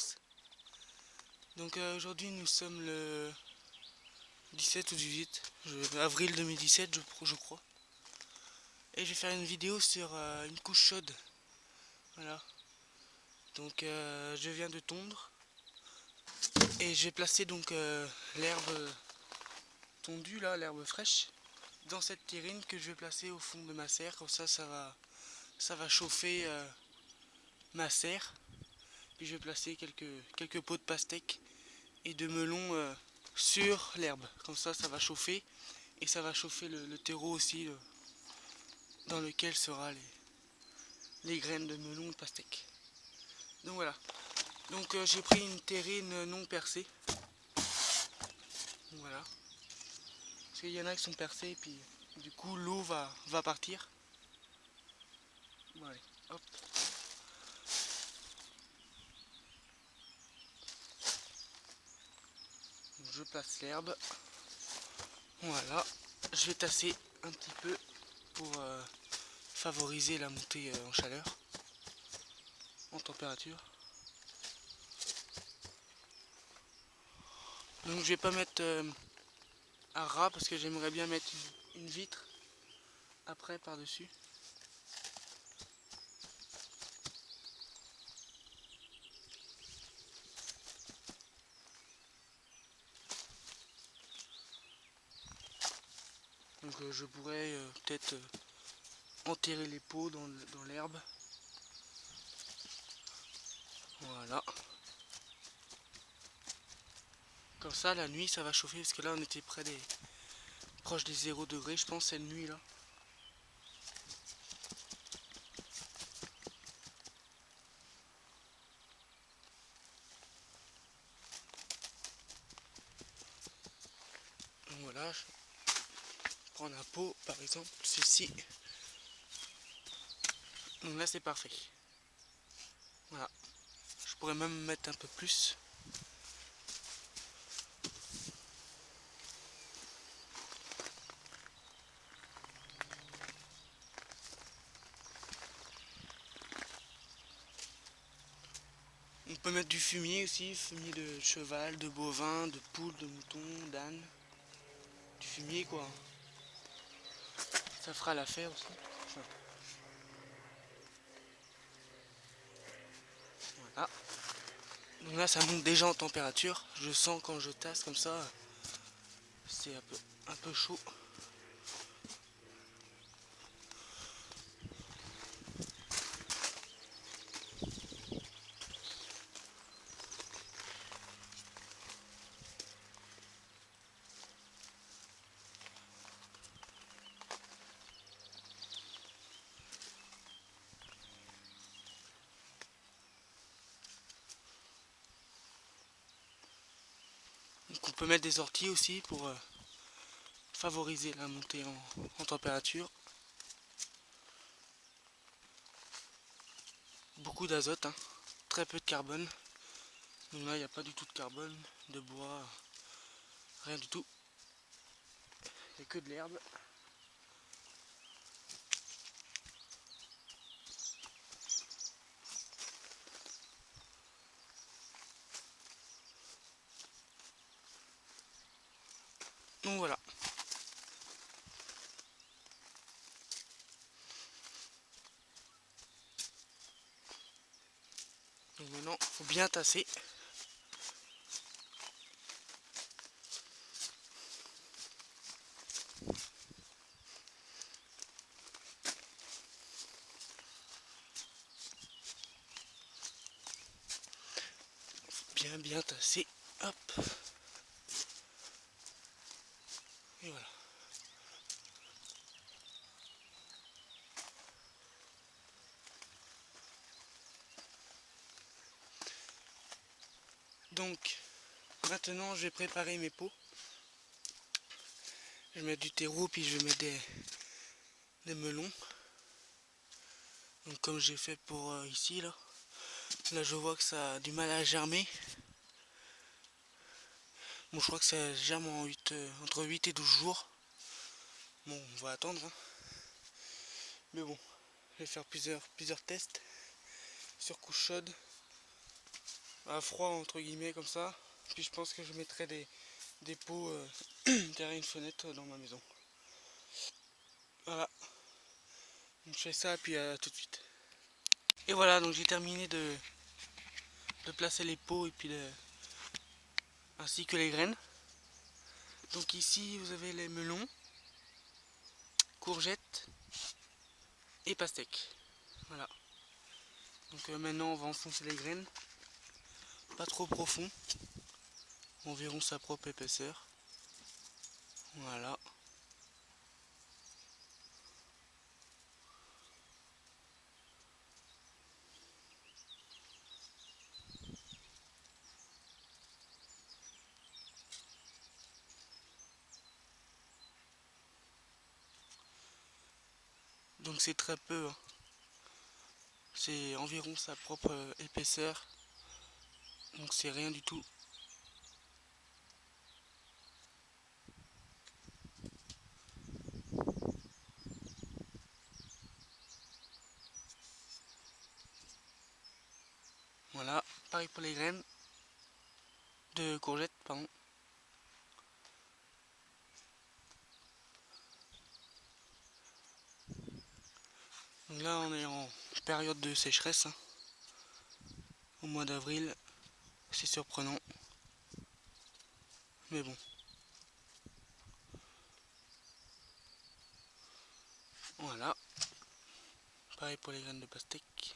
tous. Donc aujourd'hui nous sommes le 17 ou 18 avril 2017 je crois. Et je vais faire une vidéo sur une couche chaude. Voilà. Donc je viens de tondre. Et je vais placer donc l'herbe tondue là, l'herbe fraîche, dans cette terrine que je vais placer au fond de ma serre. Comme ça ça va chauffer ma serre. Puis je vais placer quelques pots de pastèque et de melon sur l'herbe. Comme ça va chauffer. Et ça va chauffer le terreau aussi dans lequel sera les graines de melon ou de pastèque. Donc voilà. Donc j'ai pris une terrine non percée. Donc voilà. Parce qu'il y en a qui sont percés et puis du coup l'eau va partir. Bon allez, hop. Donc, je place l'herbe. Voilà. Je vais tasser un petit peu pour favoriser la montée en chaleur, en température. Donc je vais pas mettre à ras parce que j'aimerais bien mettre une vitre après par dessus. Donc je pourrais peut-être enterrer les pots dans l'herbe. Voilà. Comme ça la nuit ça va chauffer parce que là on était proche des 0 degrés je pense cette nuit là. Donc voilà, je vais prendre un pot par exemple, ceci. Donc là c'est parfait. Voilà. Je pourrais même mettre un peu plus. On peut mettre du fumier aussi, fumier de cheval, de bovin, de poule, de mouton, d'âne. Du fumier quoi. Ça fera l'affaire aussi. Voilà. Donc là ça monte déjà en température. Je sens quand je tasse comme ça, c'est un peu chaud. Donc on peut mettre des orties aussi pour favoriser la montée en température. Beaucoup d'azote, hein. Très peu de carbone. Donc là il n'y a pas du tout de carbone, de bois, rien du tout. Il n'y a que de l'herbe. Donc voilà. Donc maintenant il faut bien tasser. Bien tasser. Hop. Et voilà. Donc maintenant je vais préparer mes pots. Je vais mettre du terreau puis je vais mettre des melons. Donc comme j'ai fait pour ici là. Là je vois que ça a du mal à germer. Bon je crois que ça germe en entre 8 et 12 jours. Bon on va attendre hein. Mais bon, je vais faire plusieurs tests sur couche chaude. à froid entre guillemets comme ça. Puis je pense que je mettrai des pots derrière une fenêtre dans ma maison. Voilà, donc je fais ça puis tout de suite. Et voilà, donc j'ai terminé de placer les pots et puis ainsi que les graines. Donc ici vous avez les melons, courgettes et pastèques. Voilà. Donc maintenant on va enfoncer les graines, pas trop profond, environ sa propre épaisseur. Voilà. Donc c'est très peu, hein. C'est environ sa propre épaisseur, donc c'est rien du tout. Voilà, pareil pour les graines de courgettes, pardon. Donc là on est en période de sécheresse, hein. Au mois d'avril, c'est surprenant, mais bon. Voilà, pareil pour les graines de pastèque.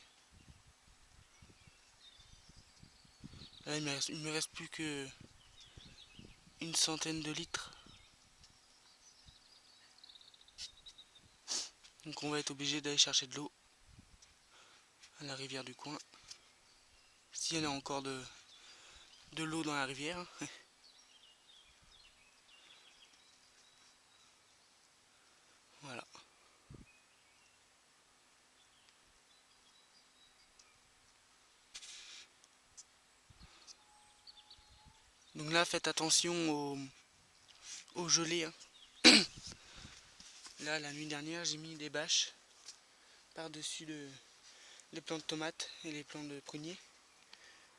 Là il me reste plus que une centaine de litres. Donc on va être obligé d'aller chercher de l'eau à la rivière du coin. S'il y en a encore de l'eau dans la rivière. Voilà. Donc là faites attention au gelé, hein. Là la nuit dernière j'ai mis des bâches par-dessus les plants de tomates et les plants de pruniers.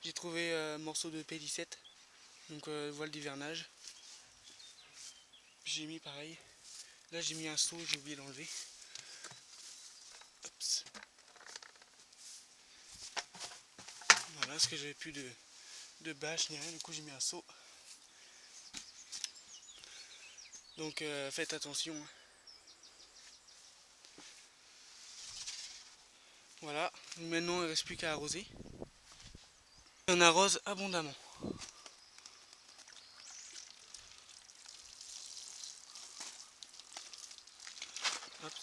J'ai trouvé un morceau de P17, donc voile d'hivernage. J'ai mis pareil. Là j'ai mis un seau, j'ai oublié d'enlever. Voilà, parce que j'avais plus de bâches ni rien, du coup j'ai mis un seau. Donc faites attention. Voilà, maintenant il ne reste plus qu'à arroser. On arrose abondamment. Hop.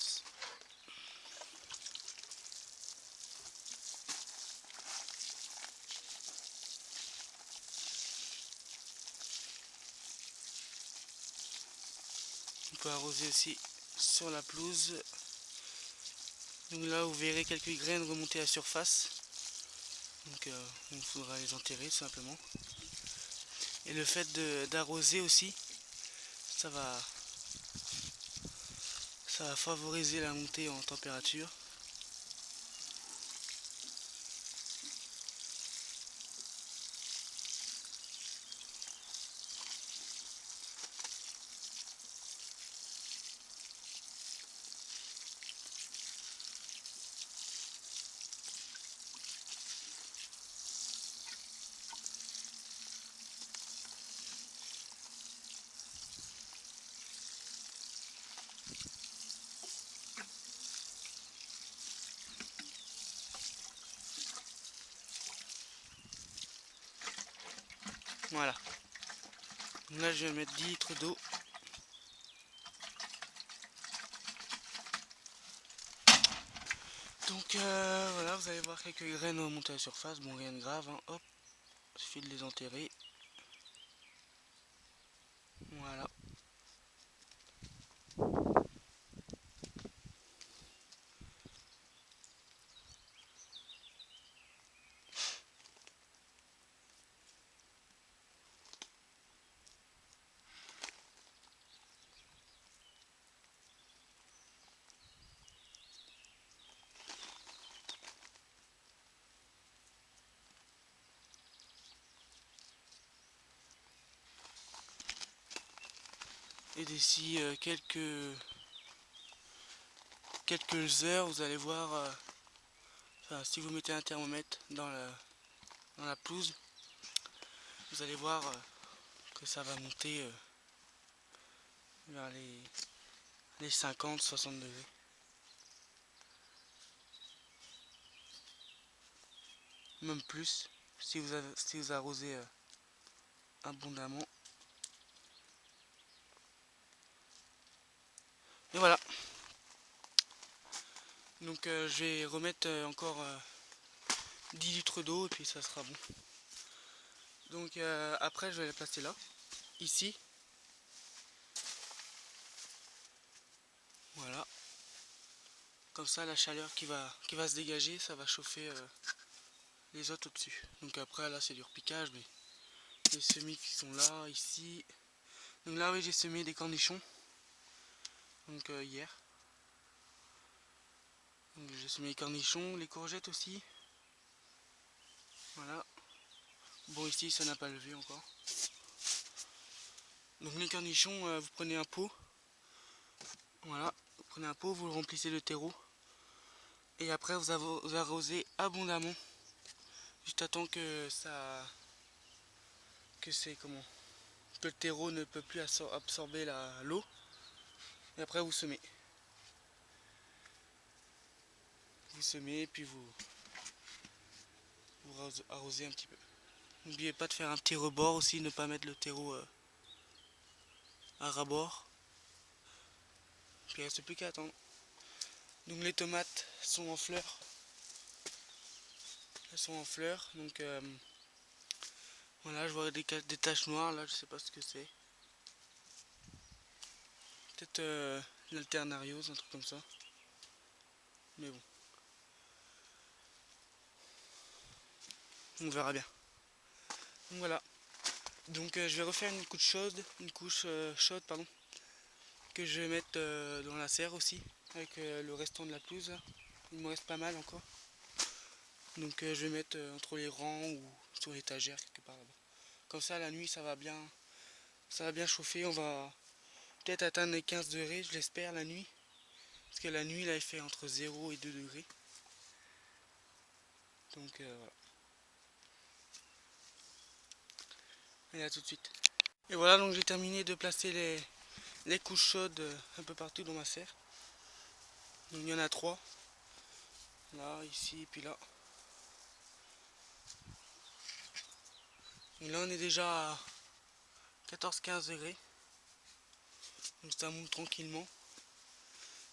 On peut arroser aussi sur la pelouse. Donc là vous verrez quelques graines remonter à la surface. Donc il faudra les enterrer tout simplement. Et le fait d'arroser aussi, ça va favoriser la montée en température. Voilà. Là je vais mettre 10 litres d'eau. Donc voilà, vous allez voir quelques graines remonter à la surface. Bon, rien de grave, hein. Hop, il suffit de les enterrer. Voilà. Et d'ici quelques heures, vous allez voir, enfin, si vous mettez un thermomètre dans la pelouse, vous allez voir que ça va monter vers les 50-60 degrés. Même plus, si vous arrosez abondamment. Et voilà. Donc je vais remettre encore 10 litres d'eau et puis ça sera bon. Donc après je vais la placer là, ici. Voilà. Comme ça la chaleur qui va se dégager, ça va chauffer les autres au-dessus. Donc après là c'est du repiquage, mais les semis qui sont là, ici. Donc là oui j'ai semé des cornichons. Donc hier. Donc j'ai semé les cornichons, les courgettes aussi. Voilà. Bon ici ça n'a pas levé encore. Donc les cornichons, vous prenez un pot. Voilà, vous prenez un pot, vous le remplissez de terreau. Et après vous arrosez abondamment. Juste à temps que que le terreau ne peut plus absorber l'eau. Et après vous semez. Vous semez et puis vous arrosez un petit peu. N'oubliez pas de faire un petit rebord aussi, ne pas mettre le terreau à ras-bord. Puis il ne reste plus qu'à attendre. Donc les tomates sont en fleurs. Elles sont en fleurs. Donc voilà, je vois des taches noires là, je sais pas ce que c'est. Peut-être l'alternariose, un truc comme ça. Mais bon. On verra bien. Donc voilà. Donc je vais refaire une couche chaude pardon, que je vais mettre dans la serre aussi, avec le restant de la pelouse là. Il me reste pas mal encore. Donc je vais mettre entre les rangs ou sur l'étagère quelque part là-bas. Comme ça la nuit ça va bien chauffer. On va peut-être atteindre les 15 degrés, je l'espère la nuit. Parce que la nuit là il fait entre 0 et 2 degrés. Donc voilà. Et à tout de suite. Et voilà, donc j'ai terminé de placer les couches chaudes un peu partout dans ma serre. Donc il y en a 3. Là, ici, et puis là. Et là on est déjà à 14-15 degrés. Donc ça monte tranquillement.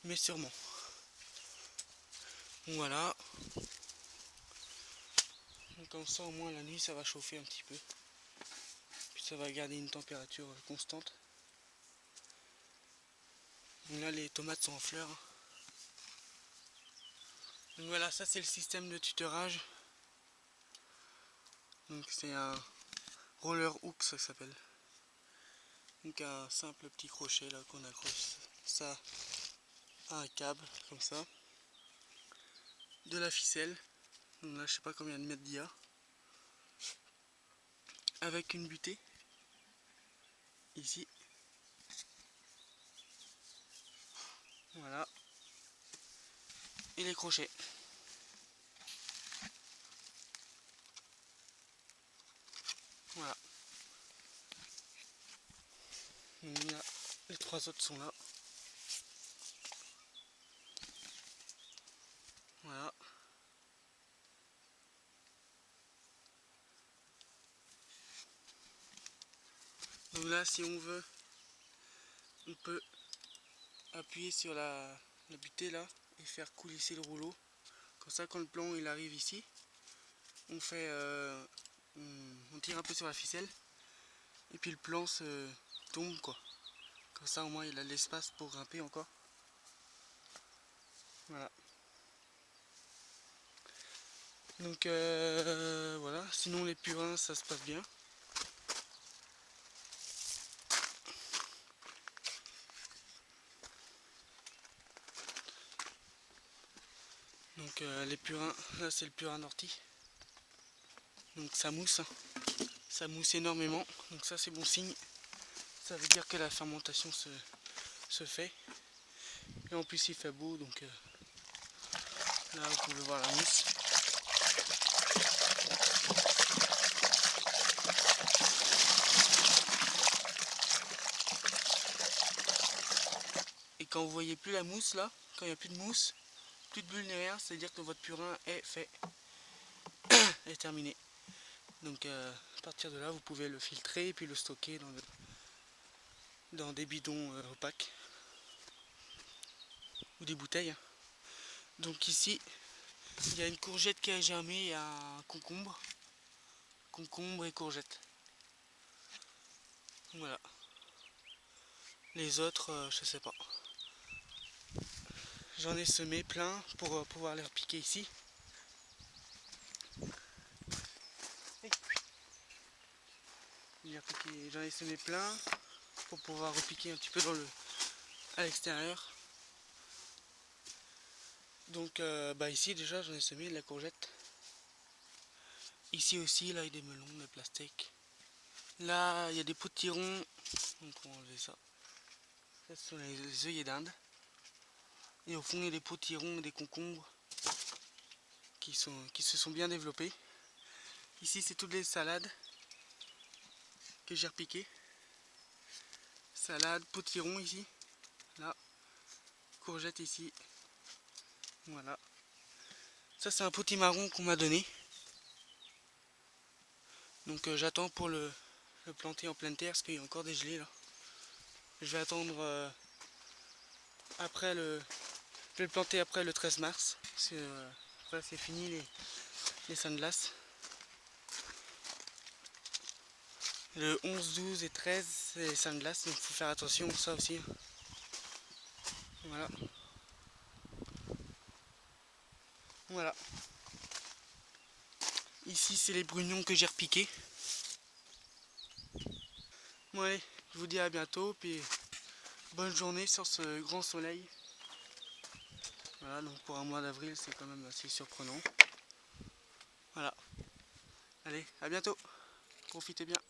Mais sûrement. Donc voilà. Donc comme ça au moins la nuit ça va chauffer un petit peu. Puis ça va garder une température constante. Donc là les tomates sont en fleurs. Donc voilà, ça c'est le système de tutorage. Donc c'est un roller hook ça s'appelle. Donc un simple petit crochet là qu'on accroche ça à un câble comme ça. De la ficelle. Donc là je sais pas combien de mètres d'il y a. Avec une butée. Ici. Voilà. Et les crochets. Voilà. Donc là, les 3 autres sont là. Voilà. Donc là si on veut, on peut appuyer sur la butée là et faire coulisser le rouleau. Comme ça quand le plomb il arrive ici, on fait on tire un peu sur la ficelle et puis le plan se tombe quoi. Comme ça au moins il a de l'espace pour grimper encore. Voilà. Donc voilà, sinon les purins ça se passe bien. Donc les purins, là c'est le purin d'ortie. Donc ça mousse énormément, donc ça c'est bon signe. Ça veut dire que la fermentation se fait. Et en plus il fait beau, donc là vous pouvez voir la mousse. Et quand vous voyez plus la mousse là, quand il n'y a plus de mousse, plus de bulles ni rien, c'est-à-dire que votre purin est fait, est terminé. Donc à partir de là, vous pouvez le filtrer et puis le stocker dans des bidons opaques ou des bouteilles. Donc ici, il y a une courgette qui a germé et un concombre et courgette. Voilà. Les autres, je sais pas. J'en ai semé plein pour pouvoir les repiquer ici. J'en ai semé plein pour pouvoir repiquer un petit peu à l'extérieur. Donc ici déjà j'en ai semé de la courgette. Ici aussi là il y a des melons, des plastiques. Là il y a des potirons, donc on va enlever ça. Ça ce sont les œillets d'Inde. Et au fond il y a des potirons et des concombres qui se sont bien développés. Ici c'est toutes les salades que j'ai repiquées. Salade, potiron ici, là, courgette ici. Voilà. Ça c'est un potimarron qu'on m'a donné. Donc j'attends pour le planter en pleine terre parce qu'il y a encore des gelées là. Je vais attendre après le... Je vais le planter après le 13 mars. Après c'est fini les seins de glace. Le 11, 12 et 13 c'est les seins de glace, donc il faut faire attention pour ça aussi. Voilà. Voilà. Ici c'est les brugnons que j'ai repiqués. Bon allez, je vous dis à bientôt, puis bonne journée sur ce grand soleil. Voilà, donc pour un mois d'avril c'est quand même assez surprenant. Voilà. Allez, à bientôt. Profitez bien.